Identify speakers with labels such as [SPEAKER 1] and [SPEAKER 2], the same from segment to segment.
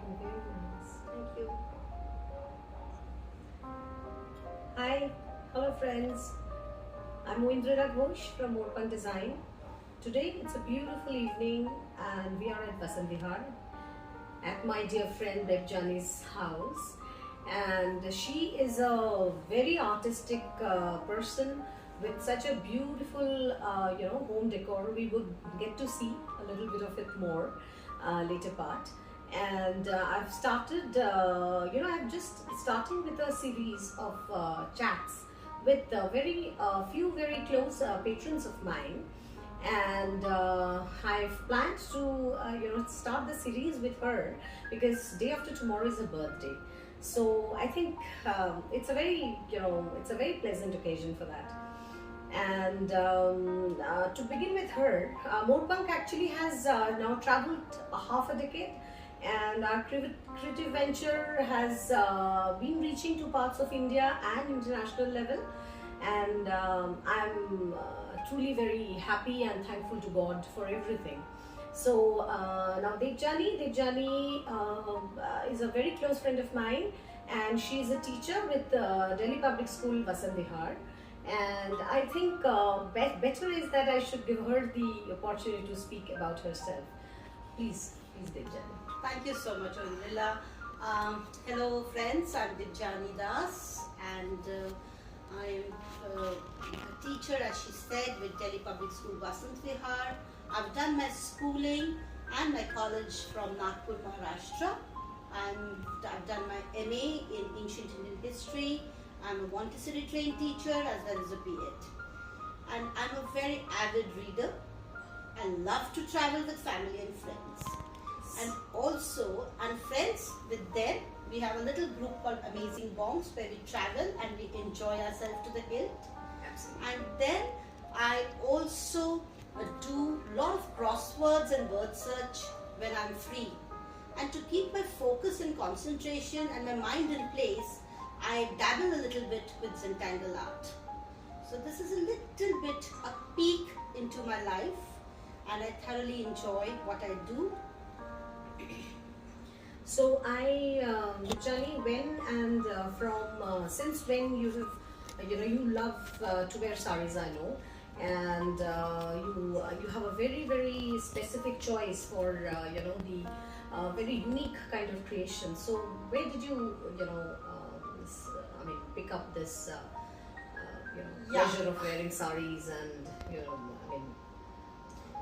[SPEAKER 1] Very nice. Thank you. Hi, hello friends. I'm Moindra Ghosh from Morpan Design. Today it's a beautiful evening and we are at Vasant Vihar at my dear friend Devjani's house. And she is a very artistic person with such a beautiful, home decor. We would get to see a little bit of it more later part. And I've started, I'm just starting with a series of chats with very few very close patrons of mine, and I've planned to start the series with her because day after tomorrow is her birthday. So I think it's a very it's a very pleasant occasion for that. And to begin with her, Morpunk actually has now traveled a half a decade, and our creative venture has been reaching to parts of India and international level. And I'm truly very happy and thankful to God for everything. So now Devjani is a very close friend of mine, and she is a teacher with Delhi Public School Vasant Vihar. And I think better is that I should give her the opportunity to speak about herself. Please, Devjani.
[SPEAKER 2] Thank you so much, Urmila. Hello, friends. I'm Devjani Das, and I'm a teacher, as she said, with Delhi Public School Vasant Vihar. I've done my schooling and my college from Nagpur, Maharashtra. I've done my MA in Ancient Indian History. I'm a Montessori trained teacher as well as a B.Ed. And I'm a very avid reader. I love to travel with family and friends. And also, I'm friends with them. We have a little group called Amazing Bongs where we travel and we enjoy ourselves to the hilt.
[SPEAKER 1] Absolutely.
[SPEAKER 2] And then I also do a lot of crosswords and word search when I'm free. And to keep my focus and concentration and my mind in place, I dabble a little bit with Zentangle art. So this is a little bit a peek into my life, and I thoroughly enjoy what I do.
[SPEAKER 1] So Devjani, when and since when you have, you love to wear saris, I know, and you have a very specific choice for the very unique kind of creation. So where did you pick up this pleasure of wearing saris and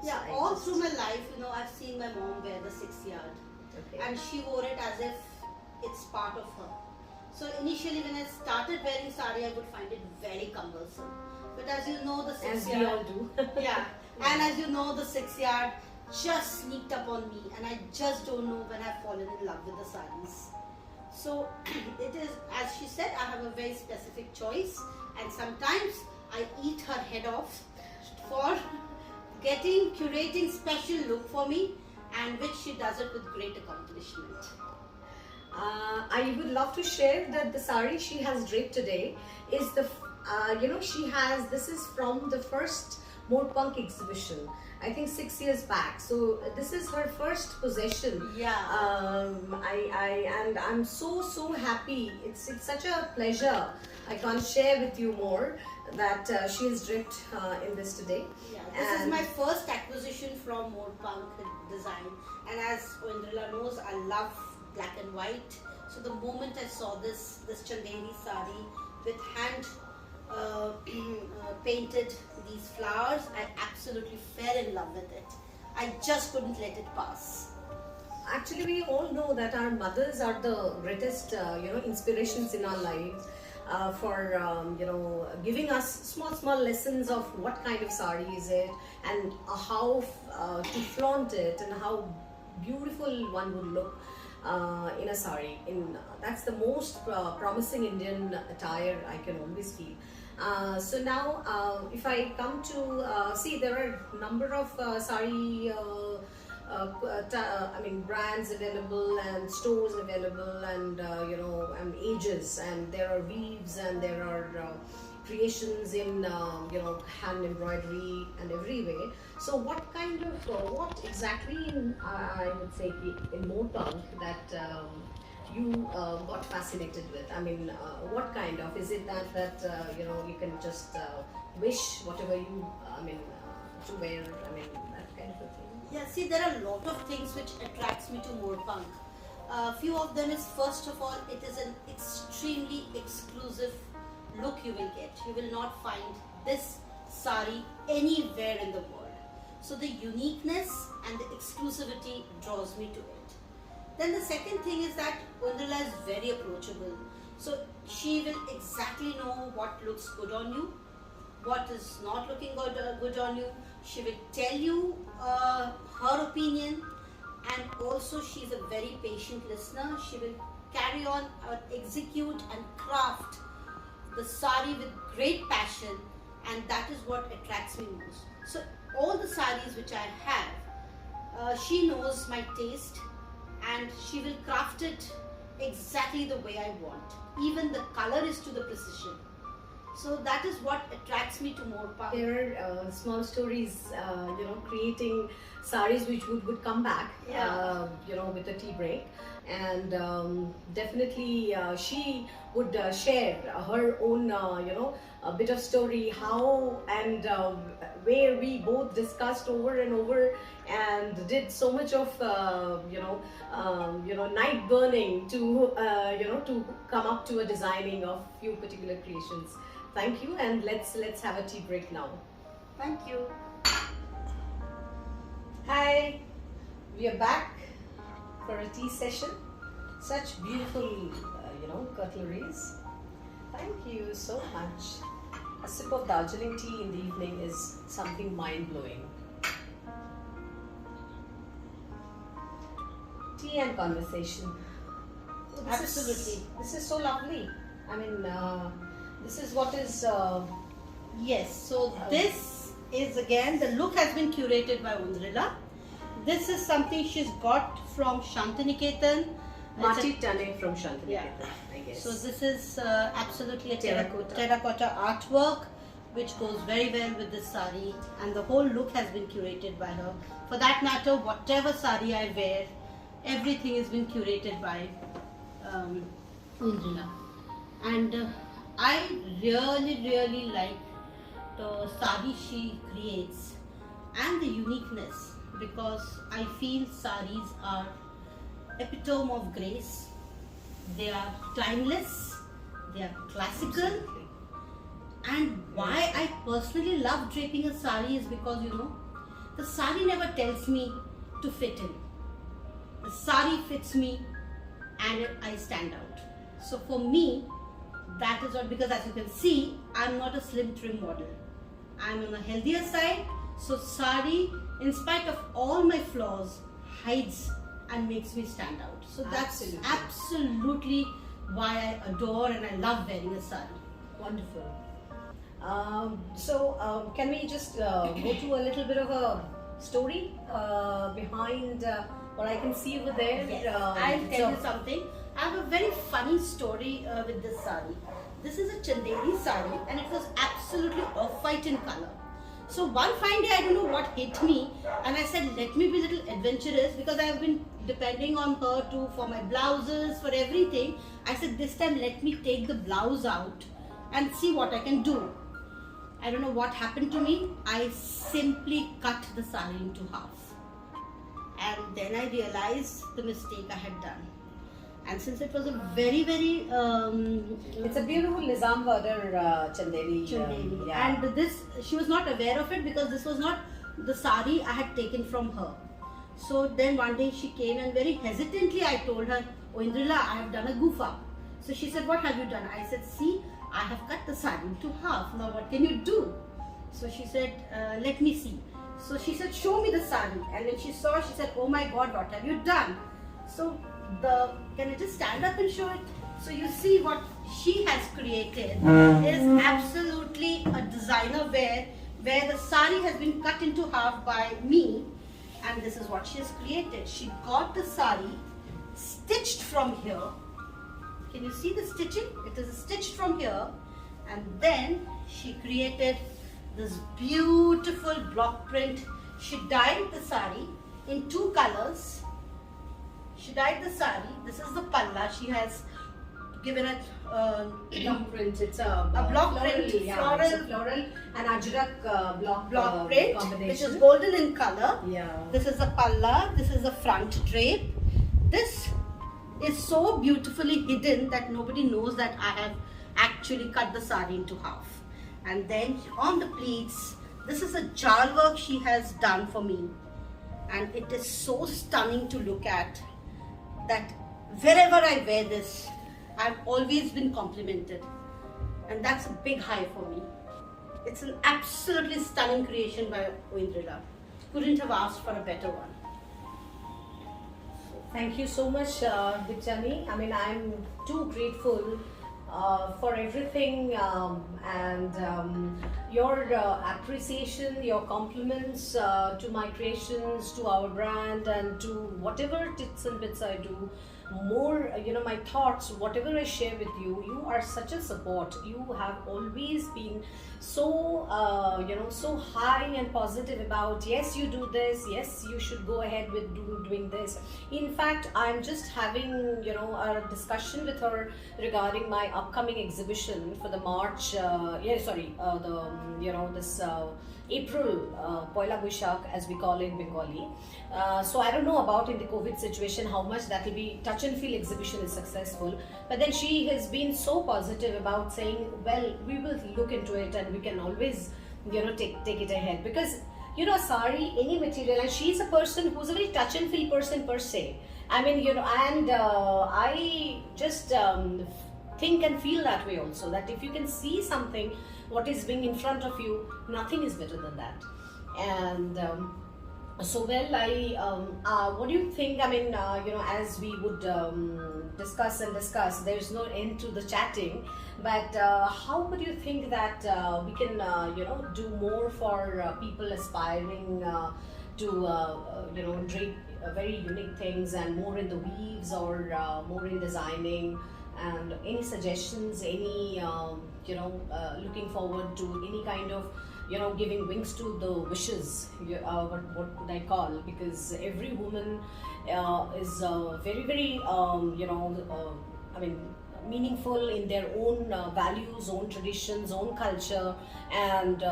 [SPEAKER 2] Yeah, all through my life, I've seen my mom wear the 6 yard.
[SPEAKER 1] Okay.
[SPEAKER 2] And she wore it as if it's part of her. So initially when I started wearing sari, I would find it very cumbersome. But as you know, the 6
[SPEAKER 1] As
[SPEAKER 2] yard,
[SPEAKER 1] we all do.
[SPEAKER 2] yeah, and as you know, the 6 yard just sneaked up on me, and I just don't know when I've fallen in love with the saris. So it is, as she said, I have a very specific choice, and sometimes I eat her head off for curating special look for me, and which she does it with great accomplishment.
[SPEAKER 1] I would love to share that the sari she has draped today is this is from the first Morpunk exhibition, I think 6 years back. So this is her first possession.
[SPEAKER 2] Yeah.
[SPEAKER 1] I'm so happy. It's such a pleasure. I can't share with you more that she has draped in this today.
[SPEAKER 2] Yeah, this is my first acquisition from Morpunk Design, and as Indrila knows, I love black and white. So the moment I saw this Chandeli sari with hand painted these flowers, I absolutely fell in love with it. I just couldn't let it pass.
[SPEAKER 1] Actually, we all know that our mothers are the greatest, inspirations in our lives for, giving us small lessons of what kind of sari is it, and how to flaunt it, and how beautiful one would look in a sari. That's the most promising Indian attire I can always feel. So now, if I come to see, there are a number of sari brands available and stores available, and and ages, and there are weaves, and there are creations in hand embroidery and every way. So what kind of what exactly in I would say in Morpunk that you got fascinated with? I mean, what kind of is it that you can just wish whatever you to wear? I mean, that kind of a thing.
[SPEAKER 2] Yeah, see, there are a lot of things which attracts me to Morpunk. Few of them is, first of all, it is an extremely exclusive look you will get. You will not find this sari anywhere in the world. So the uniqueness and the exclusivity draws me to it. Then the second thing is that Undrila is very approachable. So she will exactly know what looks good on you, what is not looking good on you. She will tell you her opinion, and also she's a very patient listener. She will carry on, execute and craft the sari with great passion, and that is what attracts me most. So all the saris which I have, she knows my taste and she will craft it exactly the way I want. Even the color is to the precision. So that is what attracts me to Morpunk.
[SPEAKER 1] There are small stories, creating saris which would come back, with a tea break, and definitely she would share her own, a bit of story how and where we both discussed over and over and did so much of night burning to to come up to a designing of few particular creations. Thank you, and let's have a tea break now.
[SPEAKER 2] Thank you.
[SPEAKER 1] Hi, we are back for a tea session. Such beautiful, cutleries. Thank you so much. A sip of Darjeeling tea in the evening is something mind-blowing. Tea and conversation.
[SPEAKER 2] Absolutely.
[SPEAKER 1] This is so lovely. I mean, this is what is.
[SPEAKER 2] Yes, so this is again, the look has been curated by Undrila. This is something she's got from Shantiniketan.
[SPEAKER 1] Mati Tane from Shantiniketan,
[SPEAKER 2] Yeah.
[SPEAKER 1] I guess.
[SPEAKER 2] So this is absolutely a terracotta artwork which goes very well with this sari, and the whole look has been curated by her. For that matter, whatever sari I wear, everything has been curated by Undrila. And I really like the sari she creates and the uniqueness, because I feel saris are epitome of grace. They are timeless, they are classical.
[SPEAKER 1] Absolutely.
[SPEAKER 2] And why I personally love draping a sari is because the sari never tells me to fit in. The sari fits me and I stand out. So for me, that is what, because as you can see, I'm not a slim trim model. I'm on a healthier side. So sari, in spite of all my flaws, hides and makes me stand out. So that's absolutely why I adore and I love wearing a sari.
[SPEAKER 1] Wonderful. So can we just go to a little bit of a story behind what I can see over there?
[SPEAKER 2] Yes, I'll tell you something. I have a very funny story with this sari. This is a Chandeli sari and it was absolutely off-white in color. So one fine day, I don't know what hit me, and I said, let me be a little adventurous, because I have been depending on her too for my blouses, for everything. I said, this time let me take the blouse out and see what I can do. I don't know what happened to me. I simply cut the sari into half. And then I realized the mistake I had done. And since it was a very
[SPEAKER 1] it's a beautiful Nizam Vadar Chandeli.
[SPEAKER 2] And this, she was not aware of it, because this was not the sari I had taken from her. So then one day she came and very hesitantly I told her, "Oh Undrila, I have done a goof up." So she said, "What have you done?" I said, "See, I have cut the sari into half. Now what can you do?" So she said, "Let me see." So she said, "Show me the sari." And when she saw, she said, "Oh my God, what have you done?" So can I just stand up and show it? So you see what she has created is absolutely a designer wear, where the sari has been cut into half by me, and this is what she has created. She got the sari stitched from here. Can you see the stitching? It is stitched from here, and then she created this beautiful block print. She dyed the sari in 2 colors. She dyed the sari. This is the palla. She has given it
[SPEAKER 1] Block print. It's a
[SPEAKER 2] block
[SPEAKER 1] floral,
[SPEAKER 2] print,
[SPEAKER 1] yeah,
[SPEAKER 2] floral.
[SPEAKER 1] it's a floral and ajrak block
[SPEAKER 2] print,
[SPEAKER 1] combination.
[SPEAKER 2] which is golden in color.
[SPEAKER 1] Yeah.
[SPEAKER 2] This is the palla. This is the front drape. This is so beautifully hidden that nobody knows that I have actually cut the sari into half. And then on the pleats, this is a jal work she has done for me, and it is so stunning to look at that wherever I wear this, I've always been complimented, and that's a big high for me. It's an absolutely stunning creation by Oindrila. Couldn't have asked for a better one.
[SPEAKER 1] Thank you so much, Dipjani. I mean, I'm too grateful for everything and your appreciation, your compliments to my creations, to our brand, and to whatever tits and bits I do. More, my thoughts, whatever I share with you, you are such a support. You have always been so, so high and positive about, yes, you do this, yes, you should go ahead with doing this. In fact, I'm just having, a discussion with her regarding my upcoming exhibition for the March, this April, Poila Boishakh, as we call it in Bengali. So I don't know about in the COVID situation how much that will be touch and feel exhibition is successful. But then she has been so positive about saying, well, we will look into it and we can always, take it ahead. Because, sari, any material, and she's a person who's a very touch and feel person per se. I mean, and I just think and feel that way also, that if you can see something, what is being in front of you, nothing is better than that. And so, well, what do you think? I mean, as we would discuss, there's no end to the chatting, but how would you think that we can, do more for people aspiring to, drape very unique things and more in the weaves or more in designing? And any suggestions, any, looking forward to any kind of, giving wings to the wishes, what would I call? Because every woman is very, very, meaningful in their own values, own traditions, own culture, and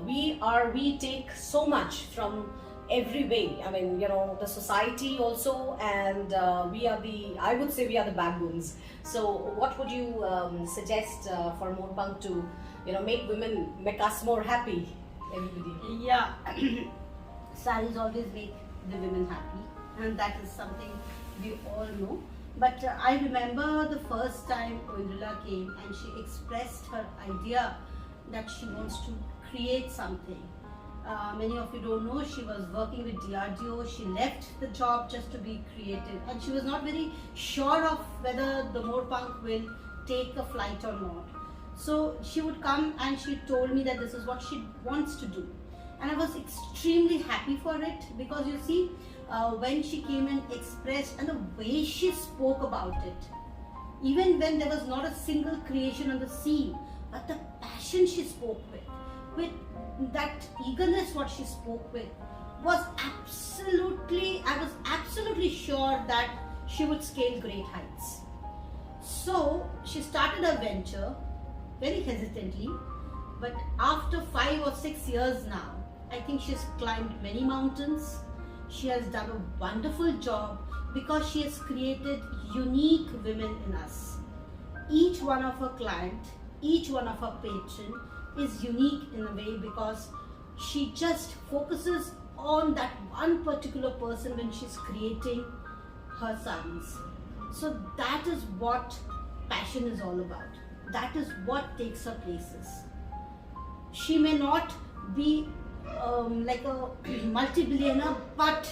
[SPEAKER 1] we take so much from every way. I mean, the society also, and I would say we are the backbones. So what would you suggest for Morpunk to, make us more happy, everybody?
[SPEAKER 2] Yeah, saris always make the women happy, and that is something we all know. But I remember the first time Oindrila came and she expressed her idea that she wants to create something. Many of you don't know, she was working with DRDO. She left the job just to be creative, and she was not very sure of whether the Morpunk will take a flight or not. So she would come and she told me that this is what she wants to do, and I was extremely happy for it, because you see, when she came and expressed, and the way she spoke about it, even when there was not a single creation on the scene, but the passion she spoke with that eagerness what she spoke with was I was absolutely sure that she would scale great heights. So she started a venture very hesitantly, but after 5 or 6 years now, I think she's climbed many mountains. She has done a wonderful job because she has created unique women in us. Each one of her clients, each one of her patrons is unique in a way, because she just focuses on that one particular person when she's creating her saris. So that is what passion is all about. That is what takes her places. She may not be like a multi-billionaire, but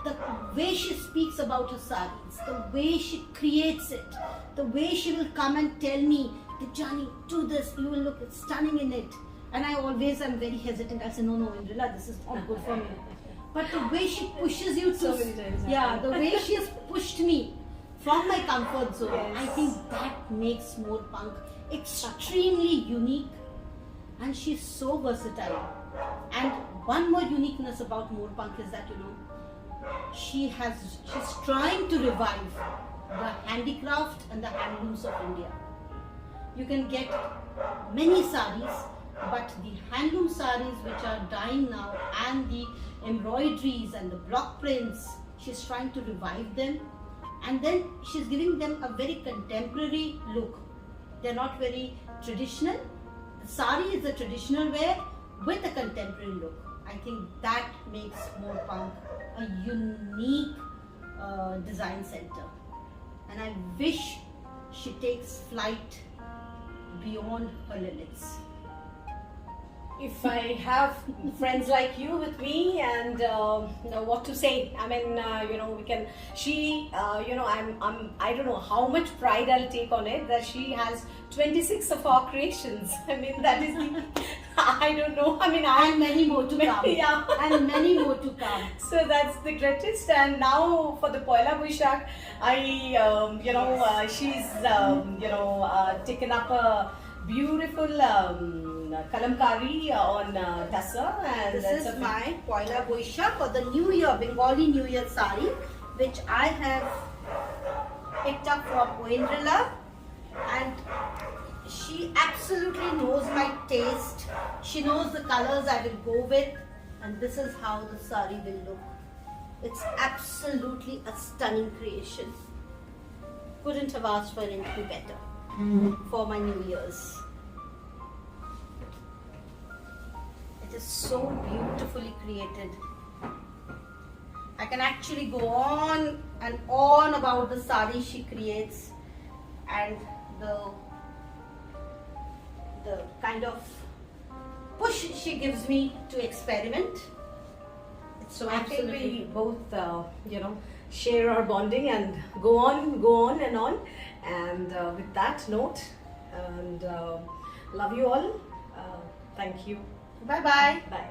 [SPEAKER 2] the way she speaks about her saris, the way she creates it, the way she will come and tell me, Dipjani, do this, you will look stunning in it. And I always am very hesitant. I say, no, Oindrila, this is not good for me. But the way she pushes you to,
[SPEAKER 1] so many times,
[SPEAKER 2] the way she has pushed me from my comfort zone,
[SPEAKER 1] Yes.
[SPEAKER 2] I think that makes Morpunk extremely unique. and she's so versatile. And one more uniqueness about Morpunk is that, she's trying to revive the handicraft and the handlooms of India. You can get many saris, but the handloom saris which are dying now, and the embroideries and the block prints, she's trying to revive them, and then she's giving them a very contemporary look. They're not very traditional. The sari is a traditional wear with a contemporary look. I think that makes Morpunk a unique design center, and I wish she takes flight beyond her limits.
[SPEAKER 1] If I have friends like you with me, and what to say? I mean, we can. She, I don't know how much pride I'll take on it that she has 26 of our creations. I mean, that is the. I don't know. I mean,
[SPEAKER 2] and many more to come.
[SPEAKER 1] Yeah.
[SPEAKER 2] And many more to come.
[SPEAKER 1] So that's the greatest. And now for the Poila Boishakh, she's taken up a beautiful kalamkari on Tassa, and
[SPEAKER 2] this is my Poila Boishakh, or the New Year, Bengali New Year sari, which I have picked up from Oindrila, and she absolutely knows my taste. She knows the colors I will go with, and this is how the sari will look. It's absolutely a stunning creation. Couldn't have asked for anything better for my New Year's. It is so beautifully created. I can actually go on and on about the sari she creates, and the kind of push she gives me to experiment. It's so
[SPEAKER 1] I think
[SPEAKER 2] absolutely.
[SPEAKER 1] we both, share our bonding and go on and on. And with that note, and love you all. Thank you.
[SPEAKER 2] Bye bye.
[SPEAKER 1] Bye.